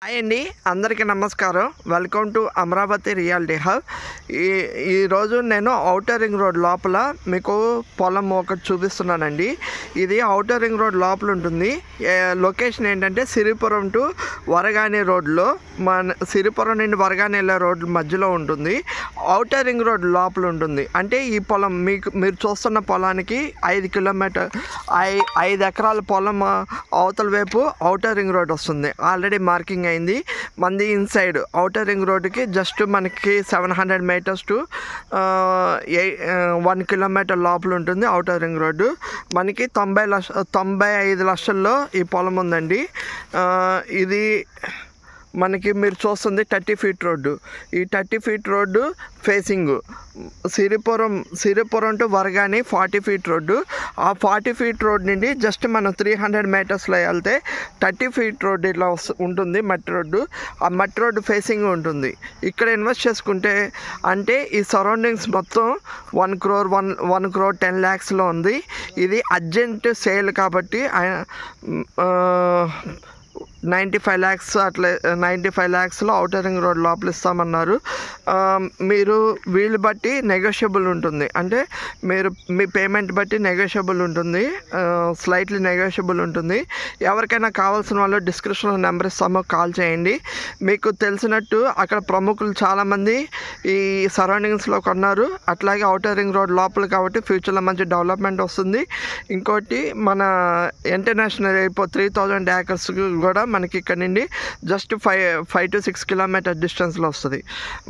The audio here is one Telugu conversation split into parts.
హాయ్ అండి, అందరికీ నమస్కారం. Welcome to Amaravati reality hub. ఈరోజు నేను ఔటర్ రింగ్ రోడ్ లోపల మీకు పొలం ఒకటి చూపిస్తున్నానండి. ఇది ఔటర్ రింగ్ రోడ్ లోపల ఉంటుంది. లొకేషన్ ఏంటంటే సిరిపురం టు వరగాని రోడ్లో, మన సిరిపురం నుండి వరగాని వెళ్ళే రోడ్ మధ్యలో ఉంటుంది. ఔటర్ రింగ్ రోడ్ లోపల ఉంటుంది. అంటే ఈ పొలం మీరు చూస్తున్న పొలానికి 5 కిలోమీటర్ 5 ఎకరాల పొలం అవతల వైపు ఔటర్ రింగ్ రోడ్ వస్తుంది. ఆల్రెడీ మార్కింగ్ అయింది. మంది ఇన్సైడ్ ఔటర్ రింగ్ రోడ్డుకి జస్ట్ మనకి 700 మీటర్స్ టు 1 కిలోమీటర్ లోపల ఉంటుంది ఔటర్ రింగ్ రోడ్డు. మనకి 95 లక్షల్లో ఈ పొలం ఉందండి. ఇది మనకి మీరు చూస్తుంది 30 ఫీట్ రోడ్డు. ఈ 30 feet road facing Siripuram to Varagani 40 feet road. ఆ 40 ఫీట్ రోడ్ నుండి జస్ట్ మనం 300 మీటర్స్లో వెళ్తే 30 ఫీట్ రోడ్డు ఇలా ఉంటుంది. మట్టి రోడ్డు, ఆ మట్టి రోడ్డు ఫేసింగ్ ఉంటుంది. ఇక్కడ ఇన్వెస్ట్ చేసుకుంటే అంటే ఈ సరౌండింగ్స్ మొత్తం 1 crore 10 lakhsలో ఉంది. ఇది అర్జెంట్ సేల్ కాబట్టి 95 lakhs అట్లా 95 lakhsలో ఔటర్ రింగ్ రోడ్ లోపల ఇస్తామన్నారు. మీరు వీళ్ళు బట్టి నెగోషియబుల్ ఉంటుంది. అంటే మీరు మీ పేమెంట్ బట్టి నెగోషియబుల్ ఉంటుంది, స్లైట్లీ నెగోషియబుల్ ఉంటుంది. ఎవరికైనా కావాల్సిన వాళ్ళు డిస్క్రిప్షన్లో నెంబర్ ఇస్తామో కాల్ చేయండి. మీకు తెలిసినట్టు అక్కడ ప్రముఖులు చాలామంది ఈ సరౌండింగ్స్లో కొన్నారు. అట్లాగే ఔటర్ రింగ్ రోడ్ లోపల కాబట్టి ఫ్యూచర్లో మంచి డెవలప్మెంట్ వస్తుంది. ఇంకోటి మన ఇంటర్నేషనల్ ఎయిర్పోర్ట్ 3000 acres కూడా మనకి ఇక్కడ నుండి జస్ట్ 5 to 6 కిలోమీటర్ డిస్టెన్స్లో వస్తుంది.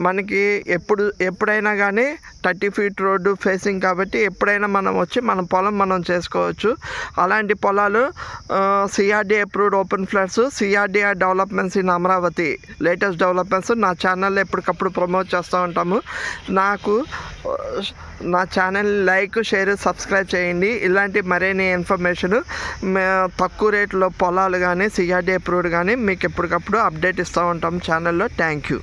మనకి ఎప్పుడైనా కానీ 30 ఫీట్ రోడ్డు ఫేసింగ్ కాబట్టి ఎప్పుడైనా మనం వచ్చి మన పొలం మనం చేసుకోవచ్చు. అలాంటి పొలాలు CRD approved open flats, CRDR developments in Amaravati latest developments నా ఛానల్లో ఎప్పటికప్పుడు ప్రమోట్ చేస్తూ ఉంటాము. నా ఛానల్ లైక్, షేర్, సబ్స్క్రైబ్ చేయండి. ఇలాంటి మరిన్ని ఇన్ఫర్మేషన్ తక్కువ రేట్లో పొలాలు కానీ సిఆర్డీ అప్రూవ్డ్ కానీ మీకు ఎప్పటికప్పుడు అప్డేట్ ఇస్తూ ఉంటాం ఛానల్లో. Thank you.